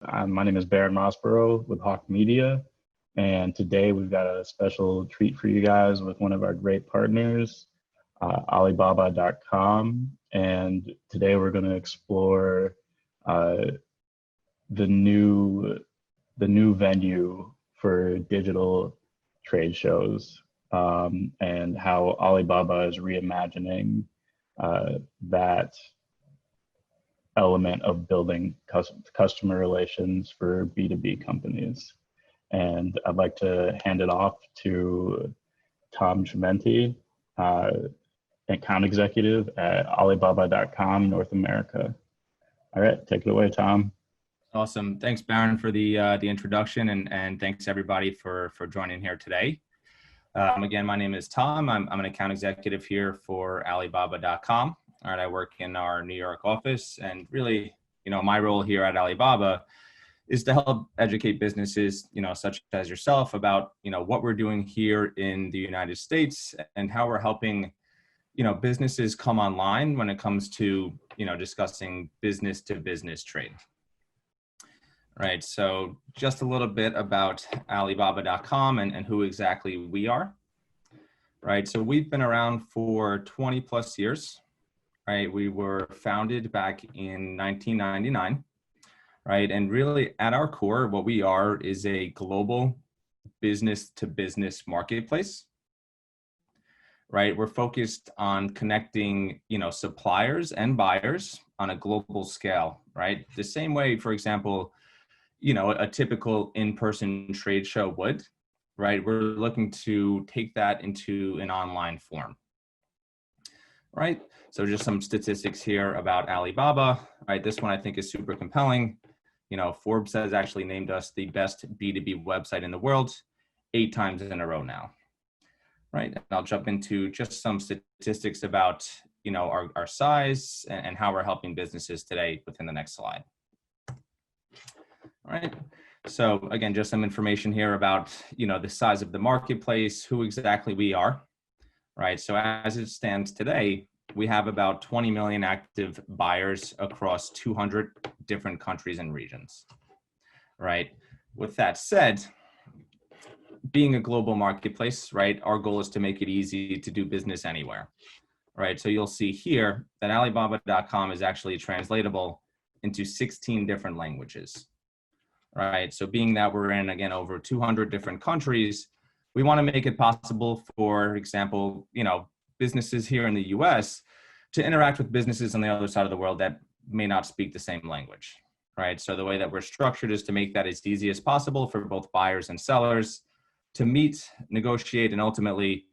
My name is Baron Rossborough with Hawke Media, and today we've got a special treat for you guys with one of our great partners, Alibaba.com. And today we're going to explore uh, the new venue for digital trade shows, and how Alibaba is reimagining that element of building customer relations for B2B companies. And I'd like to hand it off to Tom Trementi, account executive at Alibaba.com North America. All right, take it away, Tom. Awesome. Thanks, Baron, for the introduction, and thanks everybody for joining here today. Again, my name is Tom. I'm an account executive here for Alibaba.com. All right, I work in our New York office, and really, my role here at Alibaba is to help educate businesses, such as yourself, about what we're doing here in the United States and how we're helping businesses come online when it comes to discussing business to business trade. Right, so just a little bit about Alibaba.com and who exactly we are. Right, so we've been around for 20 plus years. Right, we were founded back in 1999. Right, and really at our core, what we are is a global business to business marketplace. Right, we're focused on connecting, suppliers and buyers on a global scale. Right, the same way, for example, a typical in-person trade show would, right? We're looking to take that into an online form, right? So just some statistics here about Alibaba, right? This one I think is super compelling. Forbes has actually named us the best B2B website in the world 8 times in a row now, right? And I'll jump into just some statistics about, our size and how we're helping businesses today within the next slide. All right. So again, just some information here about, the size of the marketplace, who exactly we are, right? So as it stands today, we have about 20 million active buyers across 200 different countries and regions, right? With that said, being a global marketplace, right, our goal is to make it easy to do business anywhere, right? So you'll see here that Alibaba.com is actually translatable into 16 different languages. Right. So being that we're in, again, over 200 different countries, we want to make it possible, for example, businesses here in the US to interact with businesses on the other side of the world that may not speak the same language. Right. So the way that we're structured is to make that as easy as possible for both buyers and sellers to meet, negotiate, and ultimately,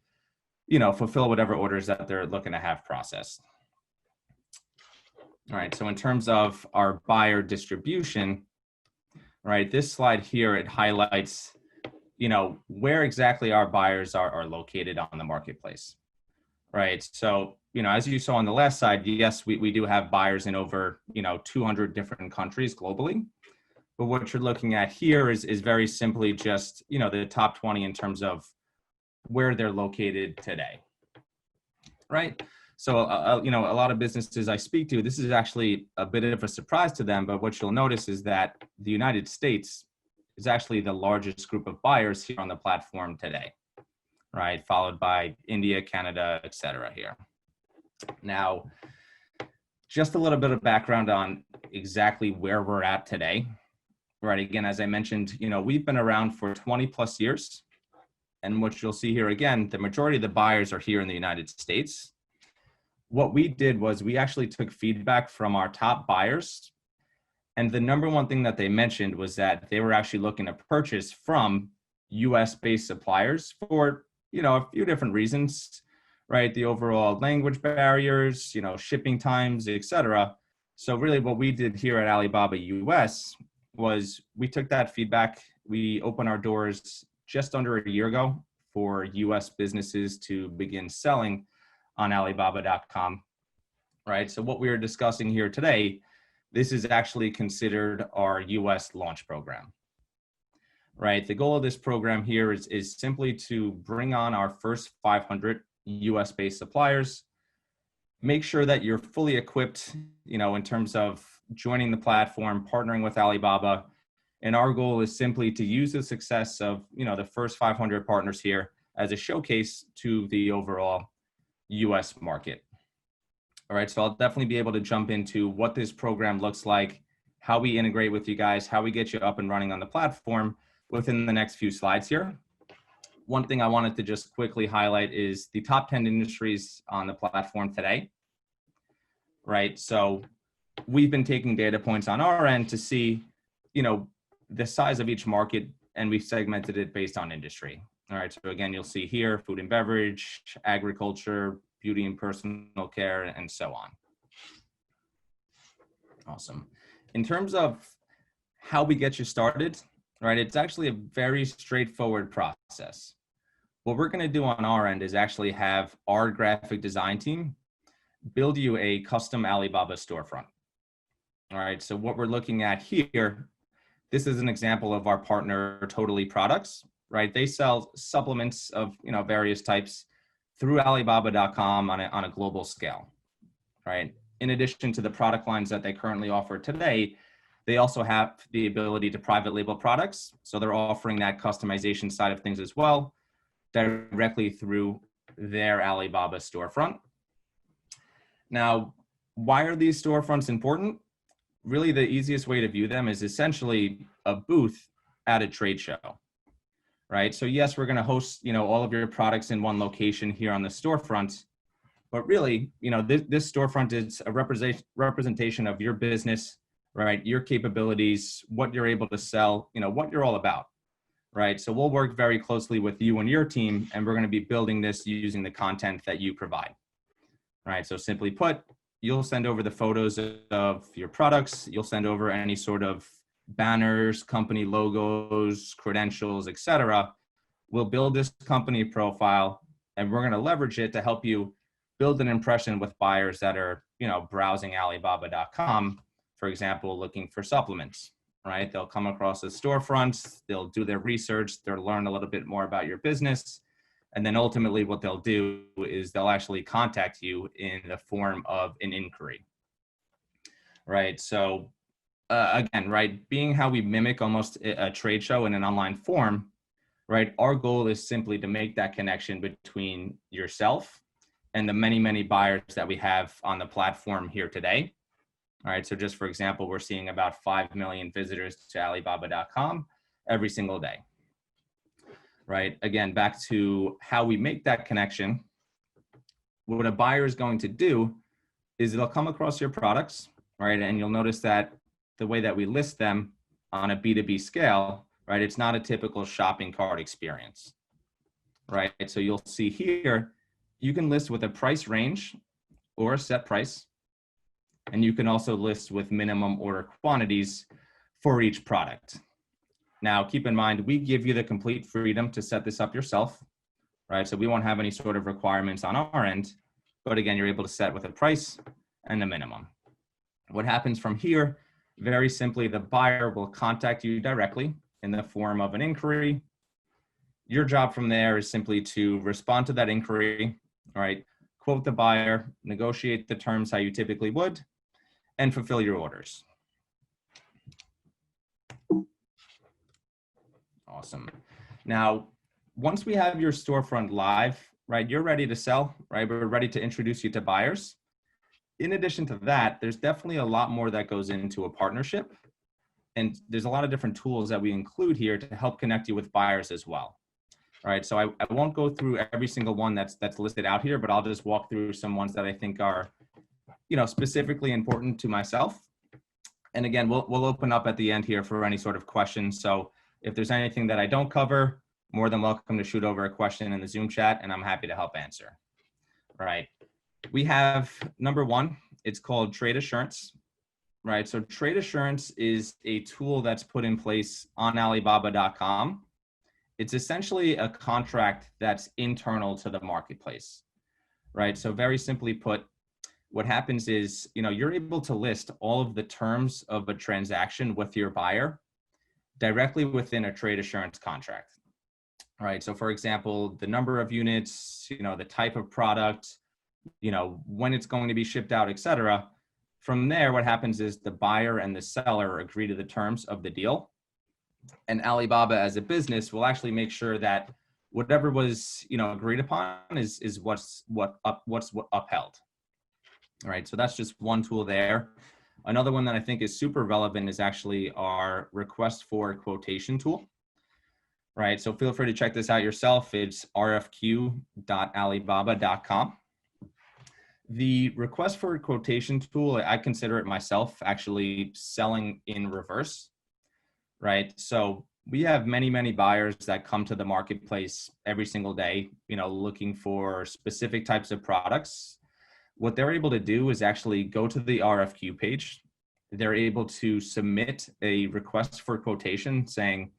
fulfill whatever orders that they're looking to have processed. All right. So in terms of our buyer distribution, right, this slide here, it highlights, where exactly our buyers are located on the marketplace, right? So, as you saw on the last side, yes, we do have buyers in over, 200 different countries globally. But what you're looking at here is very simply just, the top 20 in terms of where they're located today, right? So, a lot of businesses I speak to, this is actually a bit of a surprise to them, but what you'll notice is that the United States is actually the largest group of buyers here on the platform today, right? Followed by India, Canada, et cetera here. Now, just a little bit of background on exactly where we're at today, right? Again, as I mentioned, we've been around for 20 plus years. And what you'll see here, again, the majority of the buyers are here in the United States. What we did was we actually took feedback from our top buyers. And the number one thing that they mentioned was that they were actually looking to purchase from US-based suppliers for, a few different reasons, right? The overall language barriers, shipping times, et cetera. So really what we did here at Alibaba US was we took that feedback. We opened our doors just under a year ago for US businesses to begin selling on Alibaba.com, right? So what we are discussing here today, this is actually considered our US launch program, right? The goal of this program here is simply to bring on our first 500 US-based suppliers, make sure that you're fully equipped, in terms of joining the platform, partnering with Alibaba, And our goal is simply to use the success of, the first 500 partners here as a showcase to the overall US market. All right, so I'll definitely be able to jump into what this program looks like, how we integrate with you guys, how we get you up and running on the platform within the next few slides here. One thing I wanted to just quickly highlight is the top 10 industries on the platform today, right? So we've been taking data points on our end to see, the size of each market, and we've segmented it based on industry. All right, so again, you'll see here, food and beverage, agriculture, beauty and personal care, and so on. Awesome. In terms of how we get you started, right, it's actually a very straightforward process. What we're going to do on our end is actually have our graphic design team build you a custom Alibaba storefront. All right, so what we're looking at here, this is an example of our partner Totally Products, right? They sell supplements of various types through Alibaba.com on a global scale, right? In addition to the product lines that they currently offer today, they also have the ability to private label products. So they're offering that customization side of things as well, directly through their Alibaba storefront. Now, why are these storefronts important? Really, the easiest way to view them is essentially a booth at a trade show, right? So yes, we're going to host, all of your products in one location here on the storefront, but really, this storefront is a representation of your business, right? Your capabilities, what you're able to sell, what you're all about, right? So we'll work very closely with you and your team, and we're going to be building this using the content that you provide, right? So simply put, you'll send over the photos of your products. You'll send over any sort of banners, company logos, credentials, etc. We'll build this company profile, and we're going to leverage it to help you build an impression with buyers that are, browsing Alibaba.com, for example, looking for supplements, right? They'll come across the storefronts, they'll do their research, they'll learn a little bit more about your business. And then ultimately what they'll do is they'll actually contact you in the form of an inquiry, right? So again, right, being how we mimic almost a trade show in an online form, right? Our goal is simply to make that connection between yourself and the many, many buyers that we have on the platform here today. All right, so just for example, we're seeing about 5 million visitors to Alibaba.com every single day. Right? Again, back to how we make that connection. What a buyer is going to do is they'll come across your products, right? And you'll notice that the way that we list them on a B2B scale, right? It's not a typical shopping cart experience, right? So you'll see here, you can list with a price range or a set price. And you can also list with minimum order quantities for each product. Now, keep in mind, we give you the complete freedom to set this up yourself, right? So we won't have any sort of requirements on our end, but again, you're able to set with a price and a minimum. What happens from here, very simply, the buyer will contact you directly in the form of an inquiry. Your job from there is simply to respond to that inquiry, all right? Quote the buyer, negotiate the terms how you typically would, and fulfill your orders. Awesome. Now, once we have your storefront live, right, you're ready to sell, right? We're ready to introduce you to buyers. In addition to that, there's definitely a lot more that goes into a partnership. And there's a lot of different tools that we include here to help connect you with buyers as well. All right, so I won't go through every single one that's listed out here, but I'll just walk through some ones that I think are, specifically important to myself. And again, we'll open up at the end here for any sort of questions. So if there's anything that I don't cover, more than welcome to shoot over a question in the Zoom chat, and I'm happy to help answer. All right. We have number one, it's called Trade Assurance, right? So Trade Assurance is a tool that's put in place on Alibaba.com. It's essentially a contract that's internal to the marketplace, right? So very simply put, what happens is, you're able to list all of the terms of a transaction with your buyer directly within a trade assurance contract, right? So for example, the number of units, the type of product, when it's going to be shipped out, et cetera. From there, what happens is the buyer and the seller agree to the terms of the deal. And Alibaba as a business will actually make sure that whatever was, agreed upon is what's upheld. All right, so that's just one tool there. Another one that I think is super relevant is actually our request for quotation tool. Right, so feel free to check this out yourself. It's rfq.alibaba.com. The request for a quotation tool, I consider it myself actually selling in reverse, right? So we have many, many buyers that come to the marketplace every single day, looking for specific types of products. What they're able to do is actually go to the RFQ page. They're able to submit a request for quotation saying,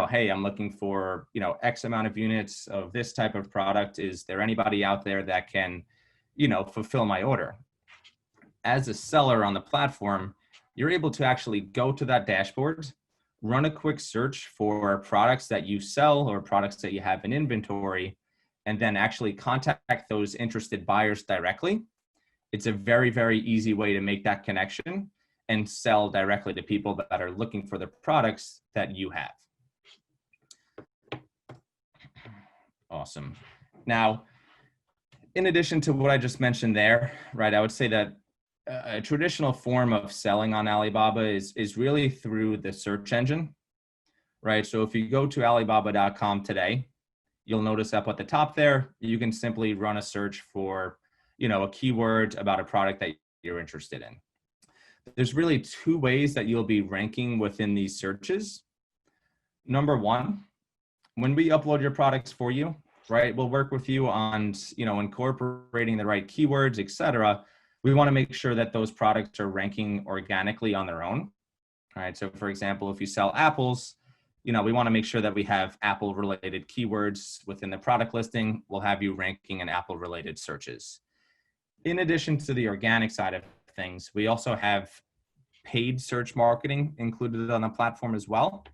hey, I'm looking for, X amount of units of this type of product. Is there anybody out there that can, fulfill my order? As a seller on the platform, you're able to actually go to that dashboard, run a quick search for products that you sell or products that you have in inventory, and then actually contact those interested buyers directly. It's a very, very easy way to make that connection and sell directly to people that are looking for the products that you have. Awesome. Now, in addition to what I just mentioned there, right, I would say that a traditional form of selling on Alibaba is really through the search engine, right? So if you go to alibaba.com today, you'll notice up at the top there, you can simply run a search for, a keyword about a product that you're interested in. There's really two ways that you'll be ranking within these searches. Number one, when we upload your products for you, right, we'll work with you on, incorporating the right keywords, et cetera. We want to make sure that those products are ranking organically on their own. All right. So for example, if you sell apples, we want to make sure that we have Apple related keywords within the product listing. We'll have you ranking in Apple related searches. In addition to the organic side of things, we also have paid search marketing included on the platform as well.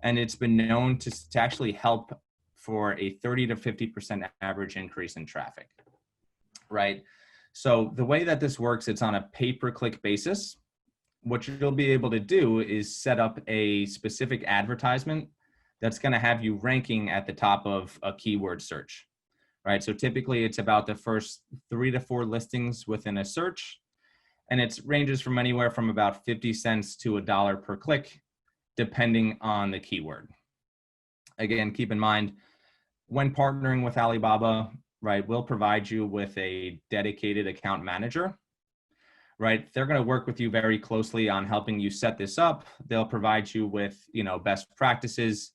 And it's been known to actually help for a 30 to 50% average increase in traffic, right? So the way that this works, it's on a pay-per-click basis. What you'll be able to do is set up a specific advertisement that's going to have you ranking at the top of a keyword search, right? So typically it's about the first 3 to 4 listings within a search, and it ranges from anywhere from about 50 cents to $1 per click, depending on the keyword. Again, keep in mind, when partnering with Alibaba, right, we'll provide you with a dedicated account manager, right? They're going to work with you very closely on helping you set this up. They'll provide you with, best practices.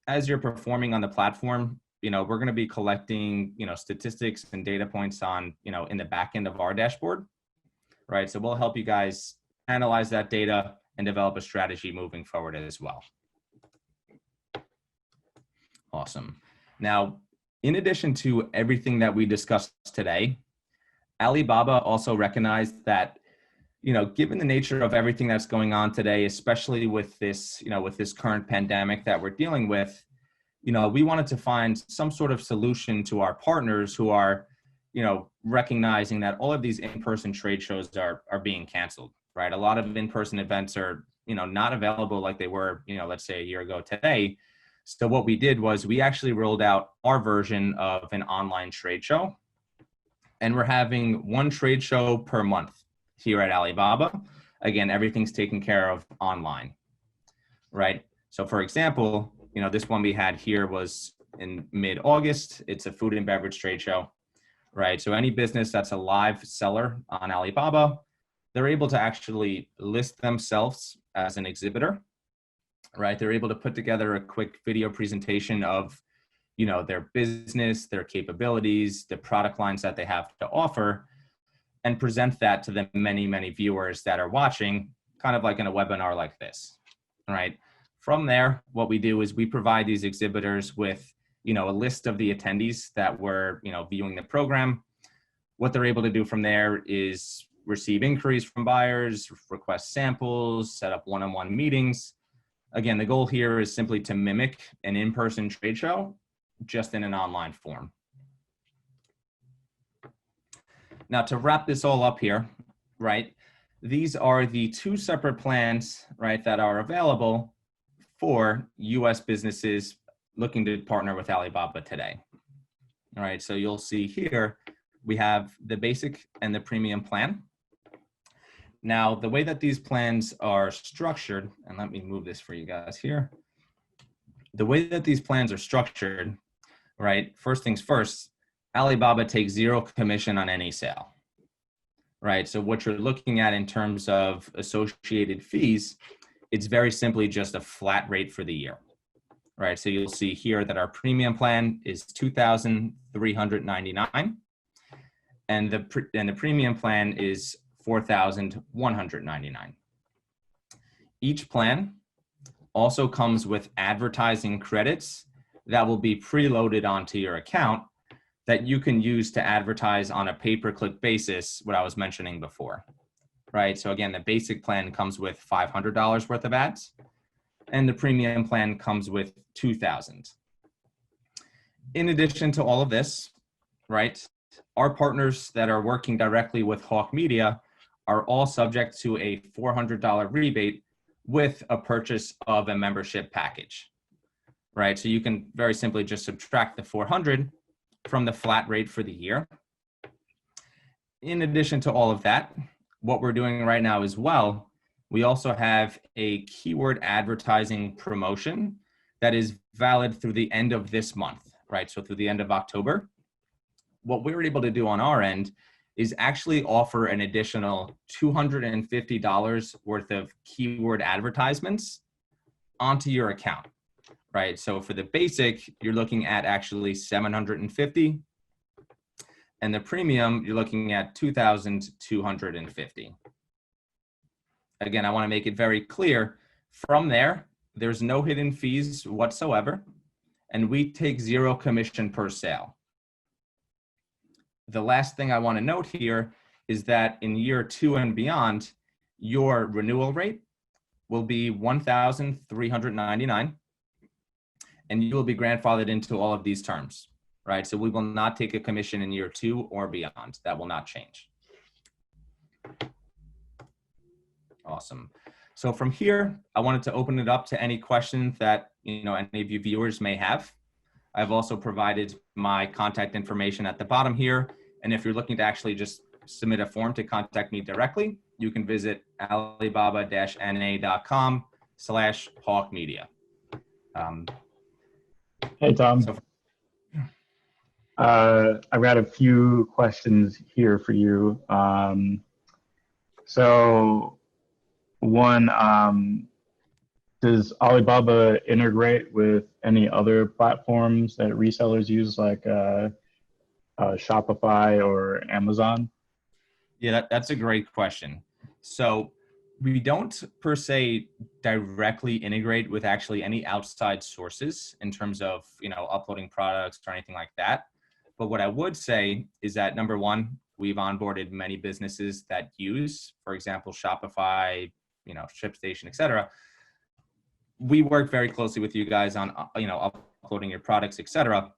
As you're performing on the platform, we're going to be collecting, statistics and data points on, in the back end of our dashboard, right? So we'll help you guys analyze that data and develop a strategy moving forward as well. Awesome. Now, in addition to everything that we discussed today, Alibaba also recognized that, given the nature of everything that's going on today, especially with this, with this current pandemic that we're dealing with, we wanted to find some sort of solution to our partners who are, recognizing that all of these in-person trade shows are being canceled, right? A lot of in-person events are, not available like they were, let's say a year ago today. So what we did was we actually rolled out our version of an online trade show, and we're having one trade show per month here at Alibaba. Again, everything's taken care of online, right? So for example, this one we had here was in mid-August. It's a food and beverage trade show, right? So any business that's a live seller on Alibaba, they're able to actually list themselves as an exhibitor, right? They're able to put together a quick video presentation of, their business, their capabilities, the product lines that they have to offer, and present that to the many, many viewers that are watching, kind of like in a webinar like this, right? From there, what we do is we provide these exhibitors with, a list of the attendees that were, viewing the program. What they're able to do from there is receive inquiries from buyers, request samples, set up one-on-one meetings. Again, the goal here is simply to mimic an in-person trade show, just in an online form. Now, to wrap this all up here, right, these are the 2 separate plans, right, that are available for US businesses looking to partner with Alibaba today. All right, so you'll see here, we have the basic and the premium plan. Now, the way that these plans are structured, and let me move this for you guys here. The way that these plans are structured, right, first things first, Alibaba takes 0 commission on any sale, right? So what you're looking at in terms of associated fees, it's very simply just a flat rate for the year, right? So you'll see here that our premium plan is $2,399, and the premium plan is $4,199. Each plan also comes with advertising credits that will be preloaded onto your account that you can use to advertise on a pay-per-click basis, what I was mentioning before, right? So again, the basic plan comes with $500 worth of ads, and the premium plan comes with $2,000. In addition to all of this, right, our partners that are working directly with Hawke Media are all subject to a $400 rebate with a purchase of a membership package, right? So you can very simply just subtract the 400 from the flat rate for the year. In addition to all of that, what we're doing right now as well, we also have a keyword advertising promotion that is valid through the end of this month, right? So through the end of October. What we were able to do on our end is actually offer an additional $250 worth of keyword advertisements onto your account, right? So for the basic, you're looking at actually $750, and the premium, you're looking at $2,250. Again, I want to make it very clear, from there, there's no hidden fees whatsoever, and we take 0 commission per sale. The last thing I want to note here is that in year 2 and beyond, your renewal rate will be $1,399, and you will be grandfathered into all of these terms, right? So we will not take a commission in year 2 or beyond. That will not change. Awesome. So from here, I wanted to open it up to any questions that any of you viewers may have. I've also provided my contact information at the bottom here. And if you're looking to actually just submit a form to contact me directly, you can visit alibaba-na.com/Hawke Media. Hey, Tom. I've got a few questions here for you. So one, does Alibaba integrate with any other platforms that resellers use, like Shopify or Amazon? Yeah, that's a great question. So we don't per se directly integrate with actually any outside sources in terms of uploading products or anything like that. But what I would say is that, number one, we've onboarded many businesses that use, for example, Shopify, ShipStation, etc. We work very closely with you guys on, uploading your products, etc.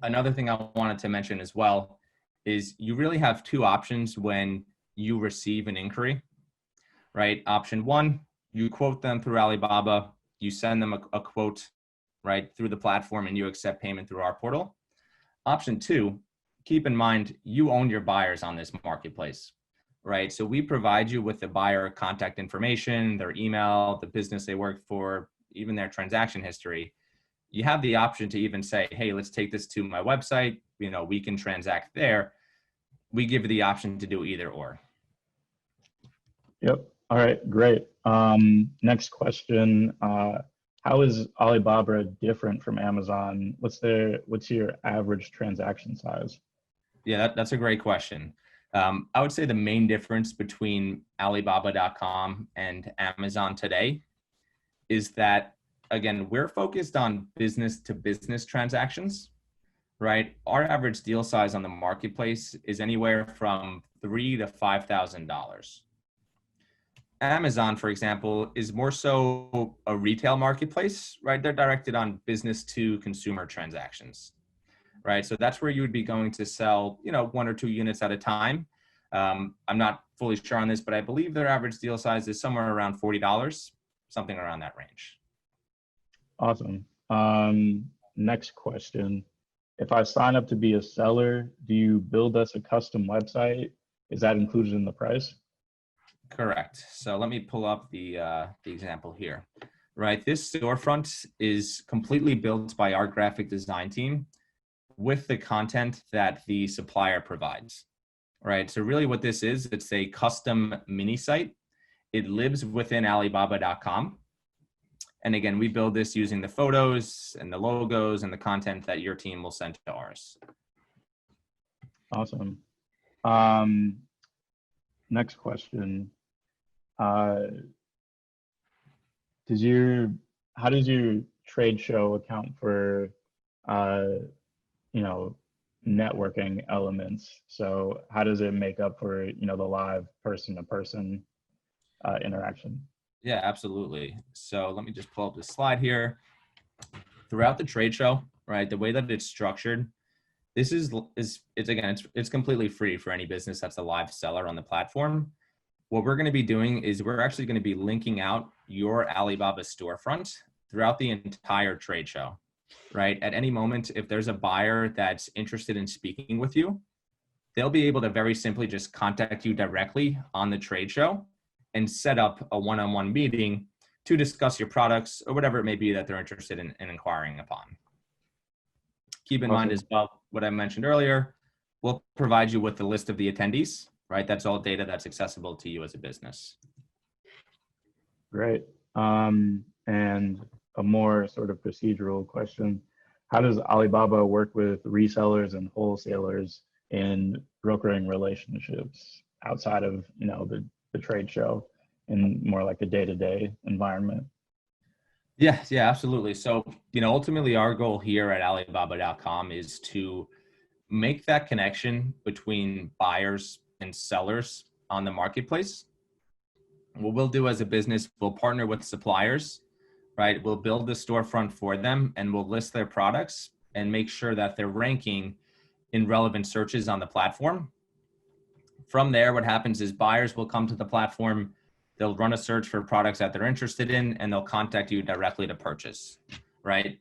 Another thing I wanted to mention as well is you really have 2 options when you receive an inquiry, right? Option 1, you quote them through Alibaba, you send them a quote, right, through the platform, and you accept payment through our portal. Option 2, keep in mind, you own your buyers on this marketplace, right? So we provide you with the buyer contact information, their email, the business they work for, even their transaction history. You have the option to even say, hey, let's take this to my website. We can transact there. We give you the option to do either or. Yep. All right, great. Next question. How is Alibaba different from Amazon? What's your average transaction size? Yeah, that's a great question. I would say the main difference between Alibaba.com and Amazon today is that, again, we're focused on business-to-business transactions, right? Our average deal size on the marketplace is anywhere from $3,000 to $5,000. Amazon, for example, is more so a retail marketplace, right? They're directed on business-to-consumer transactions, right? So that's where you would be going to sell, 1 or 2 units at a time. I'm not fully sure on this, but I believe their average deal size is somewhere around $40, something around that range. Awesome. Next question. If I sign up to be a seller, do you build us a custom website? Is that included in the price? Correct. So let me pull up the example here. Right, this storefront is completely built by our graphic design team with the content that the supplier provides. Right, so really what this is, it's a custom mini site. It lives within Alibaba.com. And again, we build this using the photos and the logos and the content that your team will send to ours. Awesome. Next question. How does your trade show account for, networking elements? So how does it make up for, the live person-to-person interaction? Yeah, absolutely. So let me just pull up this slide here. Throughout the trade show, right, the way that it's structured, this is it's completely free for any business that's a live seller on the platform. What we're going to be doing is we're actually going to be linking out your Alibaba storefront throughout the entire trade show, right? At any moment, if there's a buyer that's interested in speaking with you, they'll be able to very simply just contact you directly on the trade show and set up a one-on-one meeting to discuss your products or whatever it may be that they're interested in inquiring upon. Keep in mind as well, what I mentioned earlier, we'll provide you with the list of the attendees, right? That's all data that's accessible to you as a business. Great. And a more sort of procedural question. How does Alibaba work with resellers and wholesalers in brokering relationships outside of, the trade show in more like a day-to-day environment? Yeah, absolutely. So, ultimately our goal here at Alibaba.com is to make that connection between buyers and sellers on the marketplace. What we'll do as a business, we'll partner with suppliers, right? We'll build the storefront for them and we'll list their products and make sure that they're ranking in relevant searches on the platform. From there, what happens is buyers will come to the platform, they'll run a search for products that they're interested in, and they'll contact you directly to purchase, right?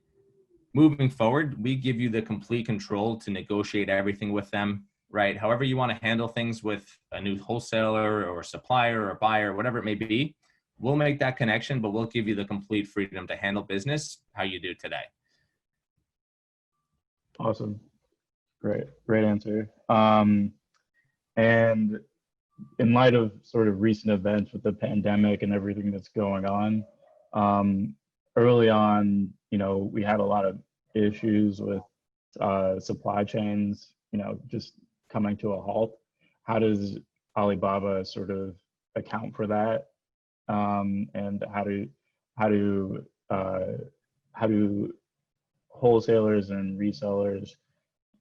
Moving forward, we give you the complete control to negotiate everything with them, right? However you want to handle things with a new wholesaler or supplier or buyer, whatever it may be, we'll make that connection, but we'll give you the complete freedom to handle business how you do today. Awesome. Great answer. And in light of sort of recent events with the pandemic and everything that's going on, early on, we had a lot of issues with supply chains, just coming to a halt. How does Alibaba sort of account for that? And how do wholesalers and resellers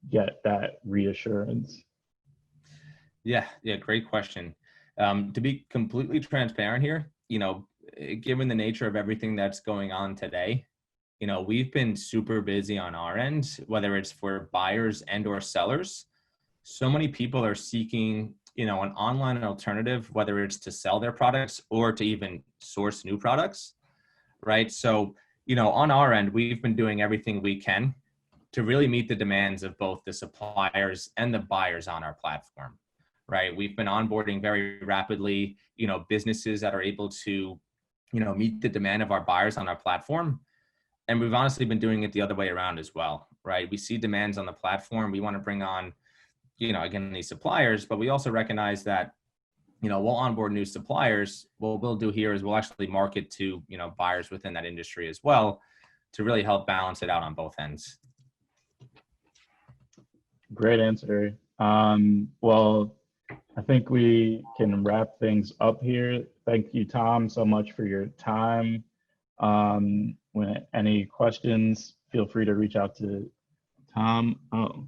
get that reassurance? Yeah, great question. To be completely transparent here, given the nature of everything that's going on today, we've been super busy on our end, whether it's for buyers and or sellers. So many people are seeking, an online alternative, whether it's to sell their products or to even source new products, right? So, on our end, we've been doing everything we can to really meet the demands of both the suppliers and the buyers on our platform, right? We've been onboarding very rapidly, businesses that are able to, meet the demand of our buyers on our platform. And we've honestly been doing it the other way around as well, right? We see demands on the platform. We want to bring on, again, these suppliers, but we also recognize that, we'll onboard new suppliers. What we'll do here is we'll actually market to, buyers within that industry as well to really help balance it out on both ends. Great answer. Well, I think we can wrap things up here. Thank you, Tom, so much for your time. When any questions, feel free to reach out to Tom. Oh,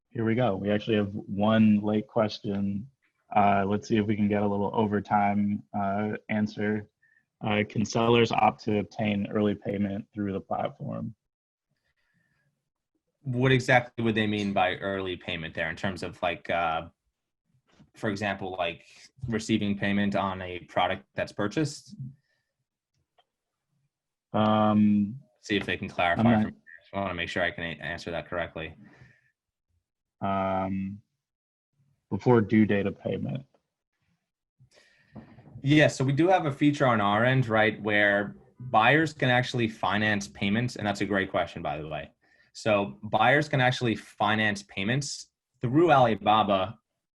here we go. We actually have one late question. Let's see if we can get a little overtime answer. Can sellers opt to obtain early payment through the platform? What exactly would they mean by early payment there in terms of like, for example, like receiving payment on a product that's purchased? See if they can I'm clarify. not. For me. I want to make sure I can answer that correctly. Before due date of payment. Yeah, so we do have a feature on our end, right, where buyers can actually finance payments, and that's a great question, by the way. So buyers can actually finance payments through Alibaba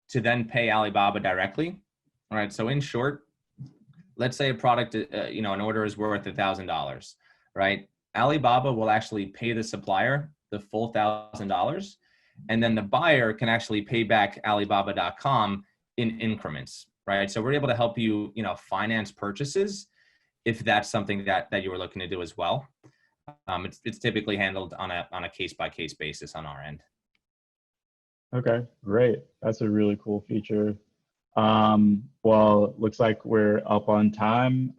to then pay Alibaba directly. All right. So in short, let's say a product, an order is worth $1,000, right? Alibaba will actually pay the supplier the full $1,000, and then the buyer can actually pay back Alibaba.com in increments, right? So we're able to help you, finance purchases if that's something that you were looking to do as well. It's typically handled on a case by case basis on our end. Okay, great. That's a really cool feature. Well, looks like we're up on time.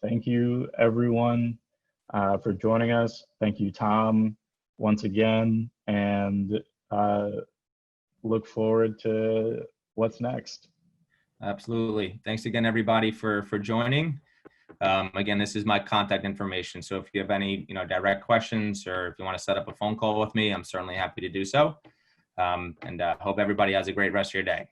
Thank you, everyone, for joining us. Thank you, Tom, once again, and look forward to what's next. Absolutely. Thanks again, everybody, for joining. Again, this is my contact information. So if you have any, direct questions or if you want to set up a phone call with me, I'm certainly happy to do so. And hope everybody has a great rest of your day.